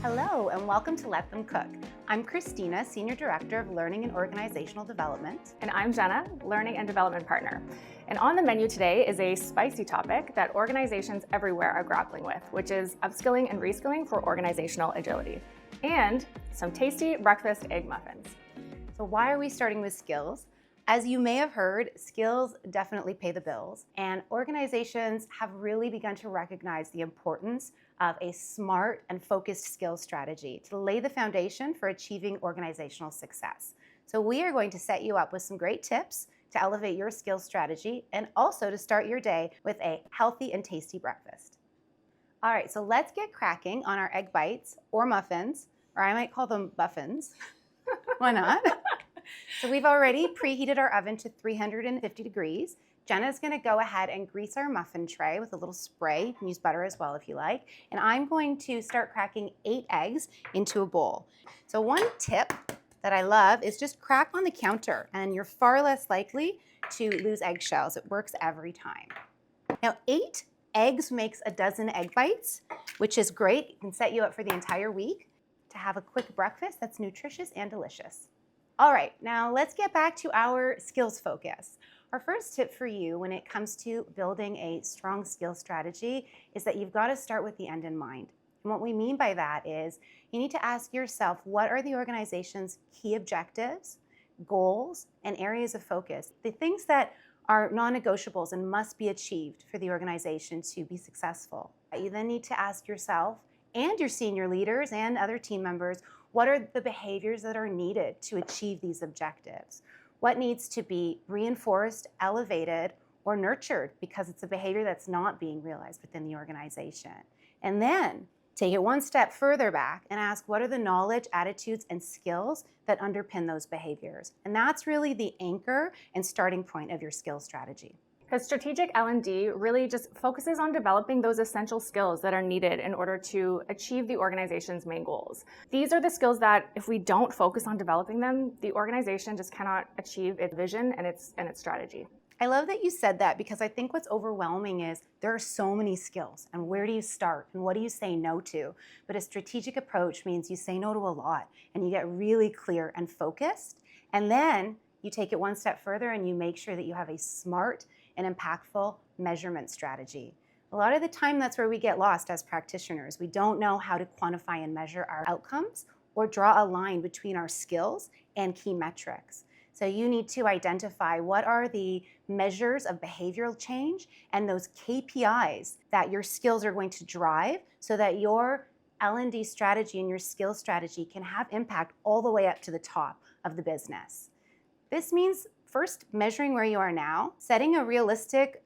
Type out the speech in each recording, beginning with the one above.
Hello and welcome to Let Them Cook. I'm Christina, Senior Director of Learning and Organizational Development. And I'm Jenna, Learning and Development Partner. And on the menu today is a spicy topic that organizations everywhere are grappling with, which is upskilling and reskilling for organizational agility. And some tasty breakfast egg muffins. So why are we starting with skills? As you may have heard, skills definitely pay the bills, and organizations have really begun to recognize the importance of a smart and focused skills strategy to lay the foundation for achieving organizational success. So we are going to set you up with some great tips to elevate your skills strategy and also to start your day with a healthy and tasty breakfast. All right, so let's get cracking on our egg bites or muffins, or I might call them muffins. Why not? So we've already preheated our oven to 350 degrees. Jenna's gonna go ahead and grease our muffin tray with a little spray. You can use butter as well if you like. And I'm going to start cracking 8 eggs into a bowl. So one tip that I love is just crack on the counter and you're far less likely to lose eggshells. It works every time. Now 8 eggs makes a dozen egg bites, which is great. It can set you up for the entire week to have a quick breakfast that's nutritious and delicious. All right, now let's get back to our skills focus. Our first tip for you when it comes to building a strong skills strategy is that you've got to start with the end in mind. And what we mean by that is you need to ask yourself, what are the organization's key objectives, goals, and areas of focus? The things that are non-negotiables and must be achieved for the organization to be successful. You then need to ask yourself and your senior leaders and other team members, what are the behaviors that are needed to achieve these objectives? What needs to be reinforced, elevated, or nurtured because it's a behavior that's not being realized within the organization? And then take it one step further back and ask, what are the knowledge, attitudes, and skills that underpin those behaviors? And that's really the anchor and starting point of your skills strategy. Because strategic L&D really just focuses on developing those essential skills that are needed in order to achieve the organization's main goals. These are the skills that if we don't focus on developing them, the organization just cannot achieve its vision and its strategy. I love that you said that because I think what's overwhelming is there are so many skills and where do you start and what do you say no to? But a strategic approach means you say no to a lot and you get really clear and focused, and then you take it one step further and you make sure that you have a smart and impactful measurement strategy. A lot of the time that's where we get lost as practitioners. We don't know how to quantify and measure our outcomes or draw a line between our skills and key metrics. So you need to identify what are the measures of behavioral change and those KPIs that your skills are going to drive so that your L&D strategy and your skills strategy can have impact all the way up to the top of the business. This means first measuring where you are now, setting a realistic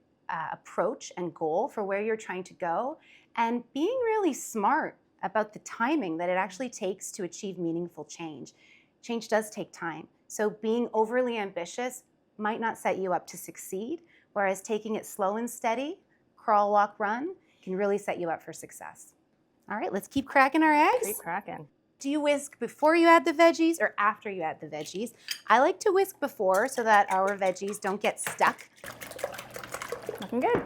approach and goal for where you're trying to go, and being really smart about the timing that it actually takes to achieve meaningful change. Change does take time, so being overly ambitious might not set you up to succeed, whereas taking it slow and steady, crawl, walk, run, can really set you up for success. All right, let's keep cracking our eggs. Keep cracking. Do you whisk before you add the veggies or after you add the veggies? I like to whisk before so that our veggies don't get stuck. Looking good.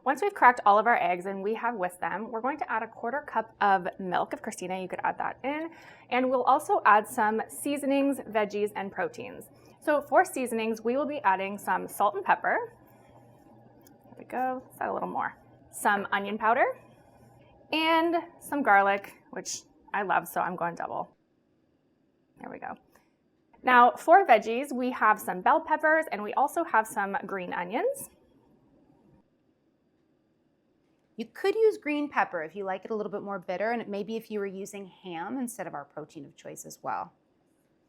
Once we've cracked all of our eggs and we have whisked them, we're going to add a 1/4 cup of milk. If Christina, you could add that in. And we'll also add some seasonings, veggies, and proteins. So for seasonings, we will be adding some salt and pepper. There we go, let's add a little more. Some onion powder and some garlic, which I love, so I'm going double. There we go. Now for veggies, we have some bell peppers and we also have some green onions. You could use green pepper if you like it a little bit more bitter, and maybe if you were using ham instead of our protein of choice as well.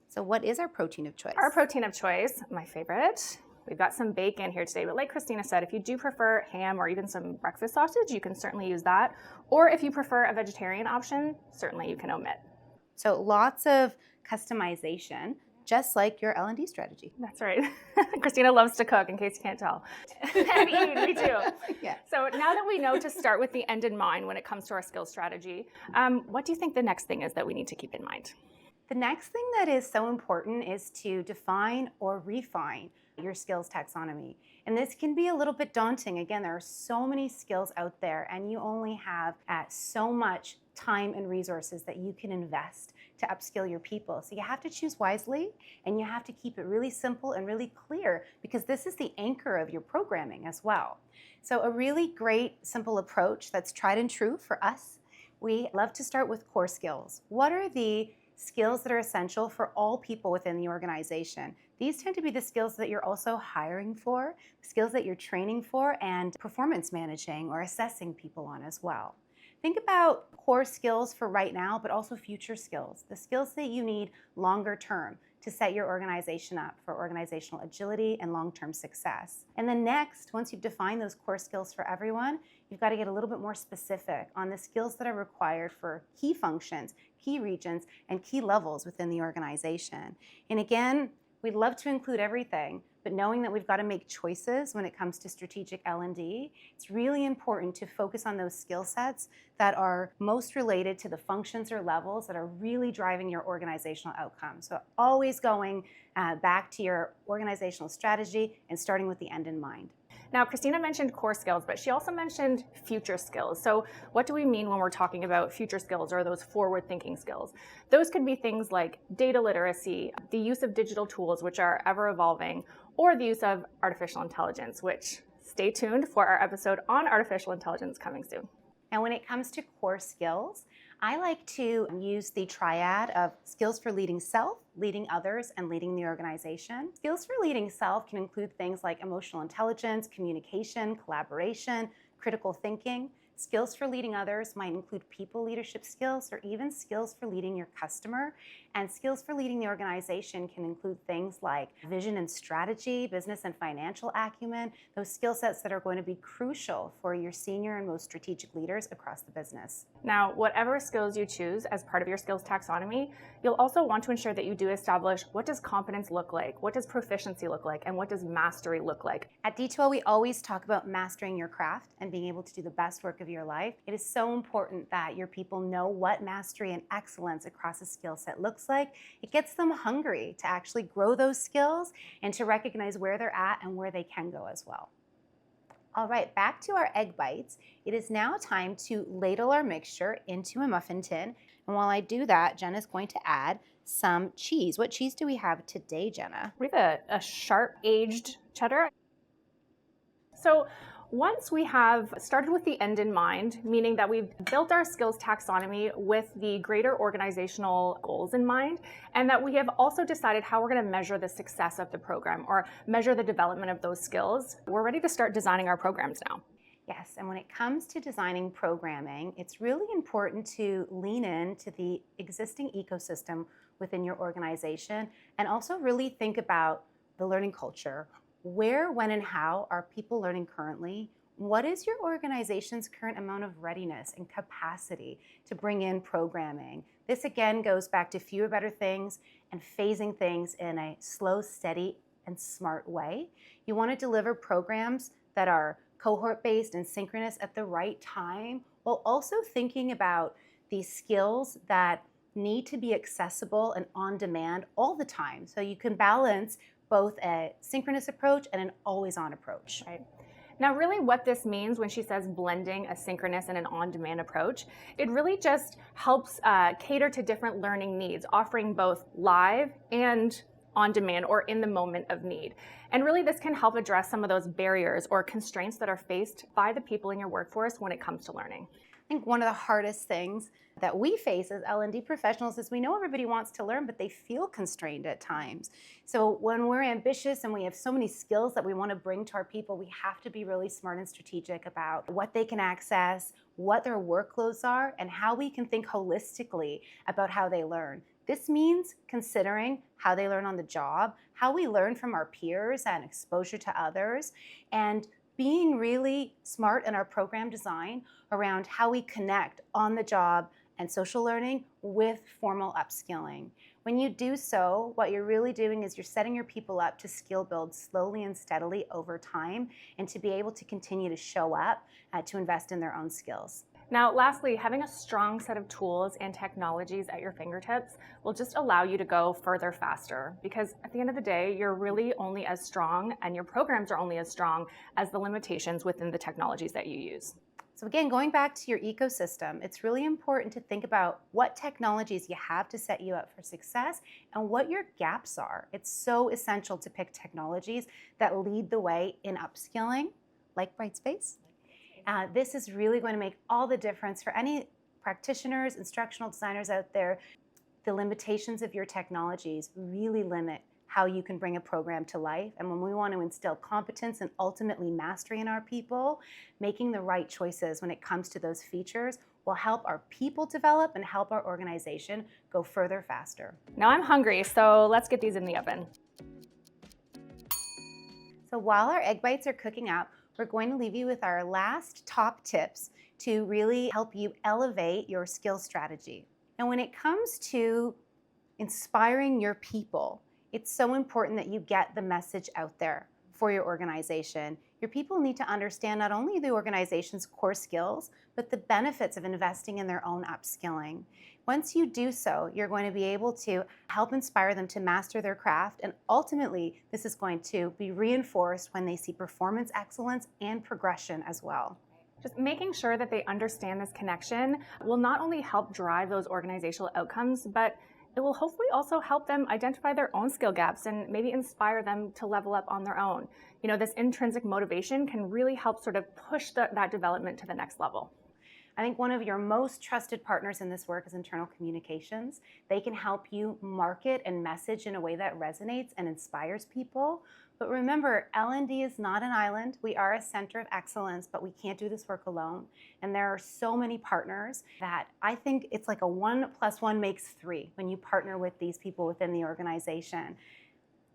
So what is our protein of choice? Our protein of choice, my favorite. We've got some bacon here today, but like Christina said, if you do prefer ham or even some breakfast sausage, you can certainly use that. Or if you prefer a vegetarian option, certainly you can omit. So lots of customization, just like your L&D strategy. That's right. Christina loves to cook, in case you can't tell. And eat, me too. Yeah. So now that we know to start with the end in mind when it comes to our skills strategy, what do you think the next thing is that we need to keep in mind? The next thing that is so important is to define or refine your skills taxonomy. And this can be a little bit daunting. Again, there are so many skills out there and you only have so much time and resources that you can invest to upskill your people. So you have to choose wisely, and you have to keep it really simple and really clear, because this is the anchor of your programming as well. So a really great, simple approach that's tried and true for us, we love to start with core skills. What are the skills that are essential for all people within the organization? These tend to be the skills that you're also hiring for, skills that you're training for, and performance managing or assessing people on as well. Think about core skills for right now, but also future skills, the skills that you need longer term to set your organization up for organizational agility and long-term success. And then next, once you've defined those core skills for everyone, you've got to get a little bit more specific on the skills that are required for key functions, key regions, and key levels within the organization. And again, we'd love to include everything, but knowing that we've got to make choices when it comes to strategic L&D, it's really important to focus on those skill sets that are most related to the functions or levels that are really driving your organizational outcomes. So always going back to your organizational strategy and starting with the end in mind. Now, Christina mentioned core skills, but she also mentioned future skills. So what do we mean when we're talking about future skills or those forward-thinking skills? Those could be things like data literacy, the use of digital tools, which are ever evolving, or the use of artificial intelligence, which stay tuned for our episode on artificial intelligence coming soon. And when it comes to core skills, I like to use the triad of skills for leading self, leading others, and leading the organization. Skills for leading self can include things like emotional intelligence, communication, collaboration, critical thinking. Skills for leading others might include people leadership skills, or even skills for leading your customer. And skills for leading the organization can include things like vision and strategy, business and financial acumen, those skill sets that are going to be crucial for your senior and most strategic leaders across the business. Now, whatever skills you choose as part of your skills taxonomy, you'll also want to ensure that you do establish what does competence look like, what does proficiency look like, and what does mastery look like. At D2L, we always talk about mastering your craft and being able to do the best work of your life. It is so important that your people know what mastery and excellence across a skill set looks like. It gets them hungry to actually grow those skills and to recognize where they're at and where they can go as well. All right, back to our egg bites. It is now time to ladle our mixture into a muffin tin. And while I do that, Jenna's going to add some cheese. What cheese do we have today, Jenna? We have a sharp aged cheddar. So once we have started with the end in mind, meaning that we've built our skills taxonomy with the greater organizational goals in mind, and that we have also decided how we're going to measure the success of the program or measure the development of those skills, we're ready to start designing our programs now. Yes, and when it comes to designing programming, it's really important to lean into the existing ecosystem within your organization and also really think about the learning culture. Where, when, and how are people learning currently? What is your organization's current amount of readiness and capacity to bring in programming? This again goes back to fewer, better things and phasing things in a slow, steady, and smart way. You want to deliver programs that are cohort-based and synchronous at the right time, while also thinking about these skills that need to be accessible and on demand all the time. So you can balance both a synchronous approach and an always-on approach. Right. Now, really what this means when she says blending a synchronous and an on-demand approach, it really just helps cater to different learning needs, offering both live and on-demand or in the moment of need. And really this can help address some of those barriers or constraints that are faced by the people in your workforce when it comes to learning. I think one of the hardest things that we face as L&D professionals is we know everybody wants to learn, but they feel constrained at times. So when we're ambitious and we have so many skills that we want to bring to our people, we have to be really smart and strategic about what they can access, what their workloads are, and how we can think holistically about how they learn. This means considering how they learn on the job, how we learn from our peers and exposure to others, and being really smart in our program design around how we connect on the job and social learning with formal upskilling. When you do so, what you're really doing is you're setting your people up to skill build slowly and steadily over time and to be able to continue to show up to invest in their own skills. Now, lastly, having a strong set of tools and technologies at your fingertips will just allow you to go further faster, because at the end of the day, you're really only as strong and your programs are only as strong as the limitations within the technologies that you use. So again, going back to your ecosystem, it's really important to think about what technologies you have to set you up for success and what your gaps are. It's so essential to pick technologies that lead the way in upskilling, like Brightspace. This is really going to make all the difference for any practitioners, instructional designers out there. The limitations of your technologies really limit how you can bring a program to life. And when we want to instill competence and ultimately mastery in our people, making the right choices when it comes to those features will help our people develop and help our organization go further faster. Now I'm hungry, so let's get these in the oven. So while our egg bites are cooking up, we're going to leave you with our last top tips to really help you elevate your skill strategy. And when it comes to inspiring your people, it's so important that you get the message out there for your organization. Your people need to understand not only the organization's core skills, but the benefits of investing in their own upskilling. Once you do so, you're going to be able to help inspire them to master their craft, and ultimately, this is going to be reinforced when they see performance excellence and progression as well. Just making sure that they understand this connection will not only help drive those organizational outcomes, but it will hopefully also help them identify their own skill gaps and maybe inspire them to level up on their own. You know, this intrinsic motivation can really help sort of push that development to the next level. I think one of your most trusted partners in this work is internal communications. They can help you market and message in a way that resonates and inspires people. But remember, L&D is not an island. We are a center of excellence, but we can't do this work alone. And there are so many partners that I think it's like a 1 + 1 makes 3 when you partner with these people within the organization.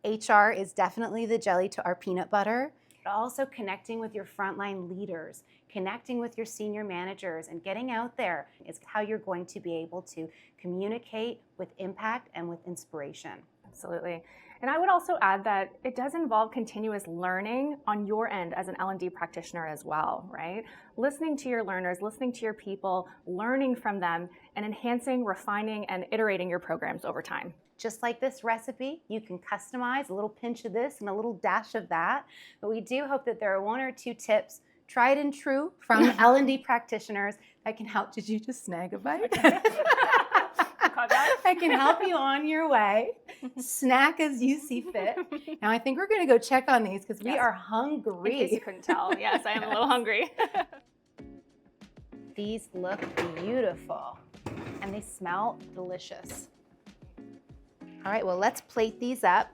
HR is definitely the jelly to our peanut butter, but also connecting with your frontline leaders, connecting with your senior managers, and getting out there is how you're going to be able to communicate with impact and with inspiration. Absolutely. And I would also add that it does involve continuous learning on your end as an L&D practitioner as well, right? Listening to your learners, listening to your people, learning from them, and enhancing, refining, and iterating your programs over time. Just like this recipe, you can customize a little pinch of this and a little dash of that. But we do hope that there are 1 or 2 tips, tried and true, from L&D practitioners that can help. Did you just snag a bite? I can help you on your way. Snack as you see fit. Now I think we're going to go check on these because we are hungry. In case you couldn't tell, yes, I am a little hungry. These look beautiful and they smell delicious. All right, well, let's plate these up.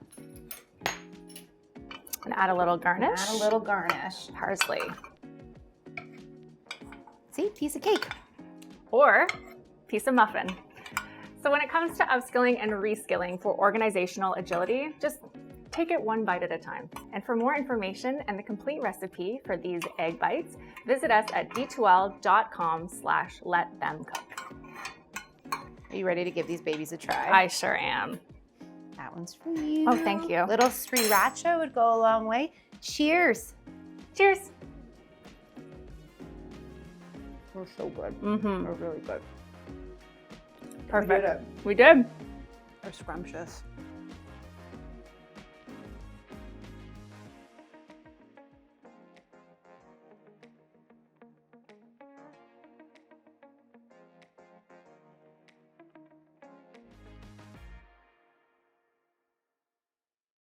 And add a little garnish. Add a little garnish. Parsley. See, piece of cake. Or piece of muffin. So when it comes to upskilling and reskilling for organizational agility, just take it 1 bite at a time. And for more information and the complete recipe for these egg bites, visit us at d2l.com/letthemcook. Are you ready to give these babies a try? I sure am. That one's for you. Oh, thank you. Little sriracha would go a long way. Cheers. Cheers. We're so good. Mm-hmm. We're really good. Perfect. We did it. We did. They're scrumptious.